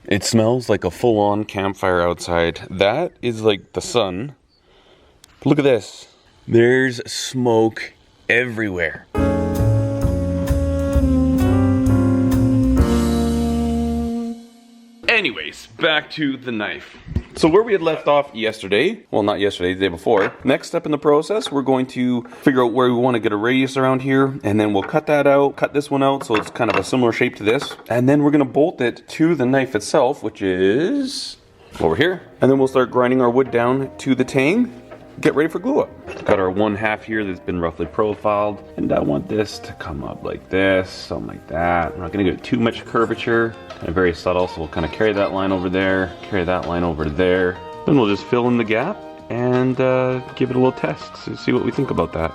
It smells like a full-on campfire outside. That is like the sun. Look at this. There's smoke everywhere. Anyways, back to the knife. So where we had left off yesterday, well not yesterday, the day before, next step in the process, we're going to figure out where we want to get a radius around here, and then we'll cut that out, cut this one out so it's kind of a similar shape to this, and then we're going to bolt it to the knife itself, which is over here. And then we'll start grinding our wood down to the tang, get ready for glue up. Got our 1/2 here that's been roughly profiled, and I want this to come up like this, something like that. I'm not going to get too much curvature, kind of very subtle, so we'll kind of carry that line over there, carry that line over there. Then we'll just fill in the gap and give it a little test to see what we think about that.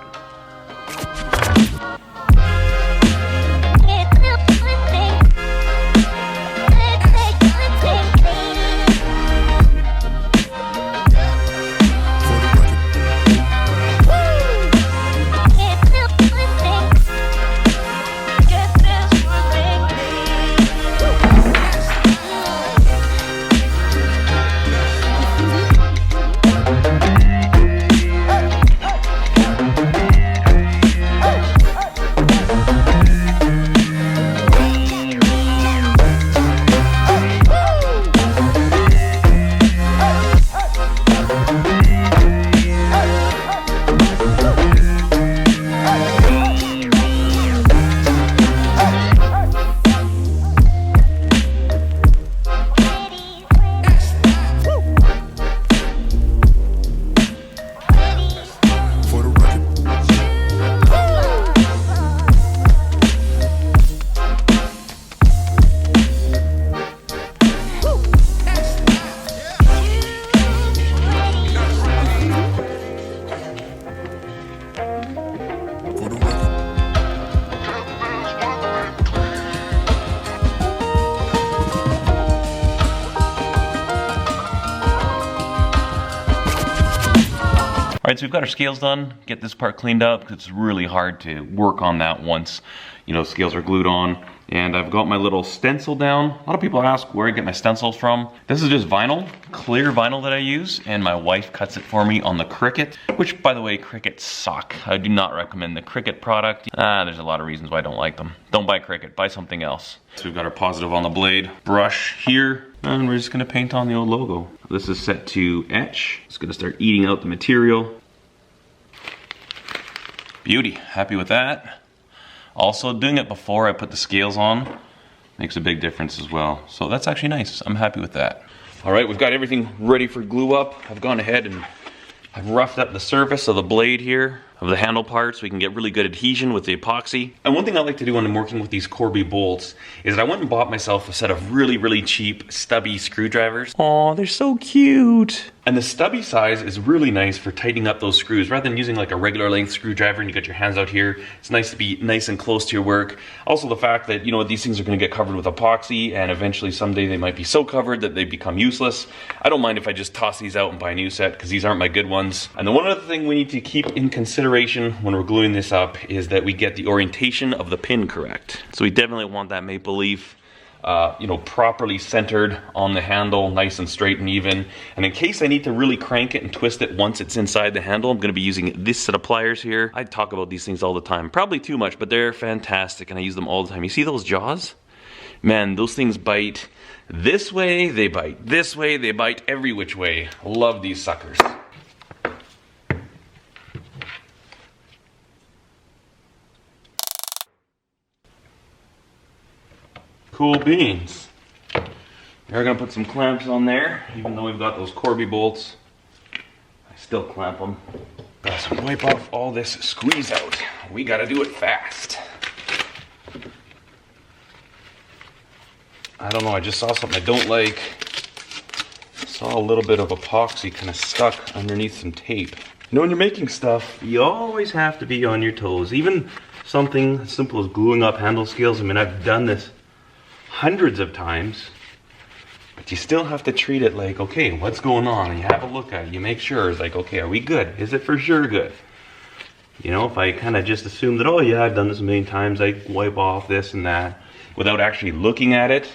Alright, so we've got our scales done, get this part cleaned up, because it's really hard to work on that once, you know, scales are glued on. And I've got my little stencil down. A lot of people ask where I get my stencils from. This is just vinyl, clear vinyl that I use, and my wife cuts it for me on the Cricut, which, by the way, Cricut suck. I do not recommend the Cricut product. There's a lot of reasons why I don't like them. Don't buy Cricut, buy something else. So we've got our positive on the blade, brush here, and we're just gonna paint on the old logo. This is set to etch. It's gonna start eating out the material. Beauty, happy with that. Also, doing it before I put the scales on makes a big difference as well. So that's actually nice, I'm happy with that. All right, we've got everything ready for glue up. I've gone ahead and I've roughed up the surface of the blade here, of the handle part, so we can get really good adhesion with the epoxy. And one thing I like to do when I'm working with these Corby bolts is that I went and bought myself a set of really, really cheap stubby screwdrivers. Aw, they're so cute. And the stubby size is really nice for tightening up those screws. Rather than using like a regular length screwdriver and you got your hands out here, it's nice to be nice and close to your work. Also the fact that, you know, these things are gonna get covered with epoxy, and eventually someday they might be so covered that they become useless. I don't mind if I just toss these out and buy a new set, because these aren't my good ones. And the one other thing we need to keep in consideration when we're gluing this up is that we get the orientation of the pin correct. So we definitely want that maple leaf you know, properly centered on the handle, nice and straight and even. And in case I need to really crank it and twist it once it's inside the handle, I'm going to be using this set of pliers here. I talk about these things all the time, probably too much, but they're fantastic and I use them all the time. You see those jaws? Man, those things bite this way, they bite this way, they bite every which way. Love these suckers. Cool beans. We're gonna put some clamps on there, even though we've got those Corby bolts. I still clamp them. So wipe off all this squeeze out. We gotta do it fast. I don't know, I just saw something I don't like. I saw a little bit of epoxy kind of stuck underneath some tape. You know, when you're making stuff, you always have to be on your toes. Even something as simple as gluing up handle scales. I mean, I've done this hundreds of times, but you still have to treat it like, okay, what's going on? And you have a look at it, you make sure, it's like, okay, are we good? Is it for sure good? You know, if I kind of just assume that, oh yeah, I've done this a million times, I wipe off this and that, without actually looking at it,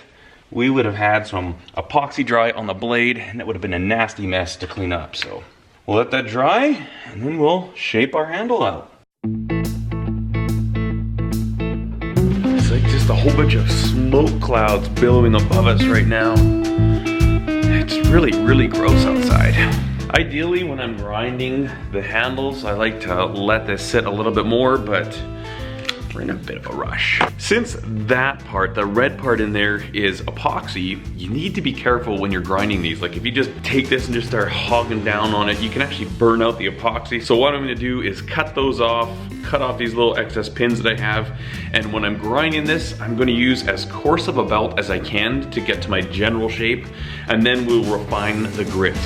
we would have had some epoxy dry on the blade, and it would have been a nasty mess to clean up. So we'll let that dry, and then we'll shape our handle out. It's like just a whole bunch of smoke clouds billowing above us right now. It's really, really gross outside. Ideally, when I'm grinding the handles, I like to let this sit a little bit more, but we're in a bit of a rush. Since that part, the red part in there is epoxy, you need to be careful when you're grinding these. Like if you just take this and just start hogging down on it, you can actually burn out the epoxy. So what I'm gonna do is cut those off, cut off these little excess pins that I have, and when I'm grinding this, I'm gonna use as coarse of a belt as I can to get to my general shape, and then we'll refine the grit.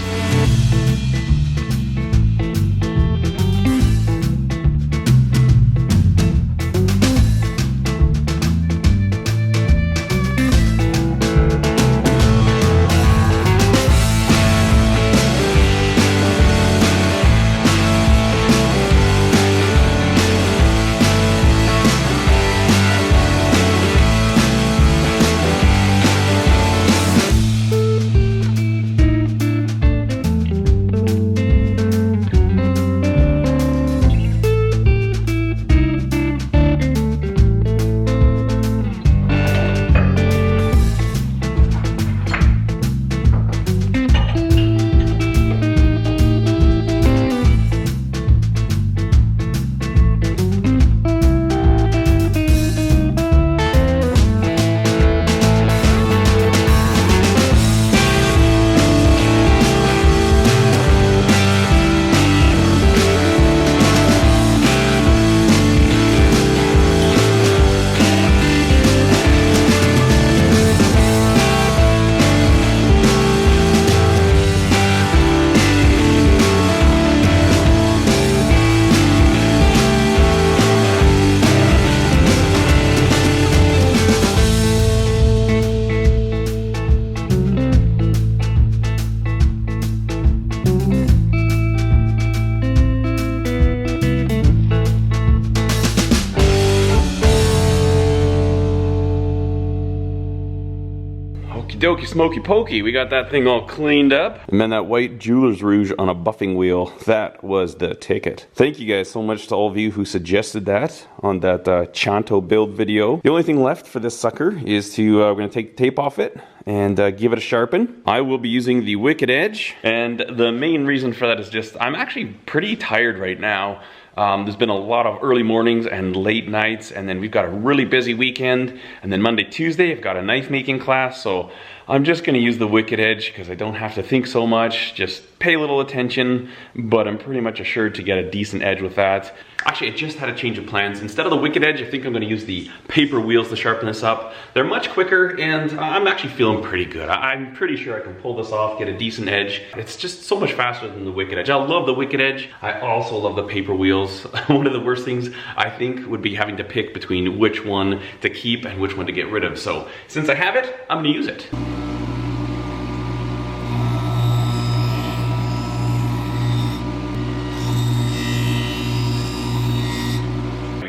Dokey smoky pokey, we got that thing all cleaned up. And then that white jeweler's rouge on a buffing wheel, that was the ticket. Thank you guys so much to all of you who suggested that on that Chanto build video. The only thing left for this sucker is to, we're gonna take the tape off it and give it a sharpen. I will be using the Wicked Edge, and the main reason for that is just, I'm actually pretty tired right now. There's been a lot of early mornings and late nights, and then we've got a really busy weekend, and then Monday, Tuesday, I've got a knife making class, so I'm just gonna use the Wicked Edge because I don't have to think so much, just pay a little attention, but I'm pretty much assured to get a decent edge with that. Actually, I just had a change of plans. Instead of the Wicked Edge, I think I'm gonna use the paper wheels to sharpen this up. They're much quicker, and I'm actually feeling pretty good. I'm pretty sure I can pull this off, get a decent edge. It's just so much faster than the Wicked Edge. I love the Wicked Edge. I also love the paper wheels. One of the worst things I think would be having to pick between which one to keep and which one to get rid of. So since I have it, I'm gonna use it.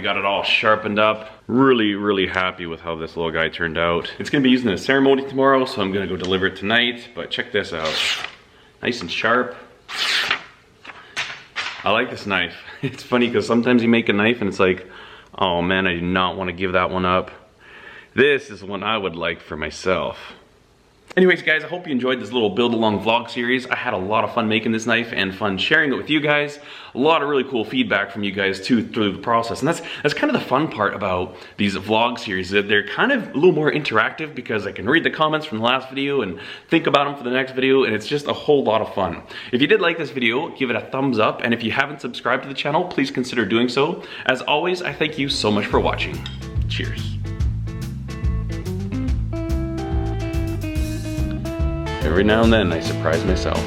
Got it all sharpened up. Really, really happy with how this little guy turned out. It's gonna be used in a ceremony tomorrow, so I'm gonna go deliver it tonight, but check this out. Nice and sharp. I like this knife. It's funny because sometimes you make a knife and it's like, oh man, I do not want to give that one up. This is one I would like for myself. Anyways guys, I hope you enjoyed this little build along vlog series. I had a lot of fun making this knife and fun sharing it with you guys. A lot of really cool feedback from you guys too through the process. And that's kind of the fun part about these vlog series, that they're kind of a little more interactive because I can read the comments from the last video and think about them for the next video, and it's just a whole lot of fun. If you did like this video, give it a thumbs up, and if you haven't subscribed to the channel, please consider doing so. As always, I thank you so much for watching. Cheers. Every now and then I surprise myself.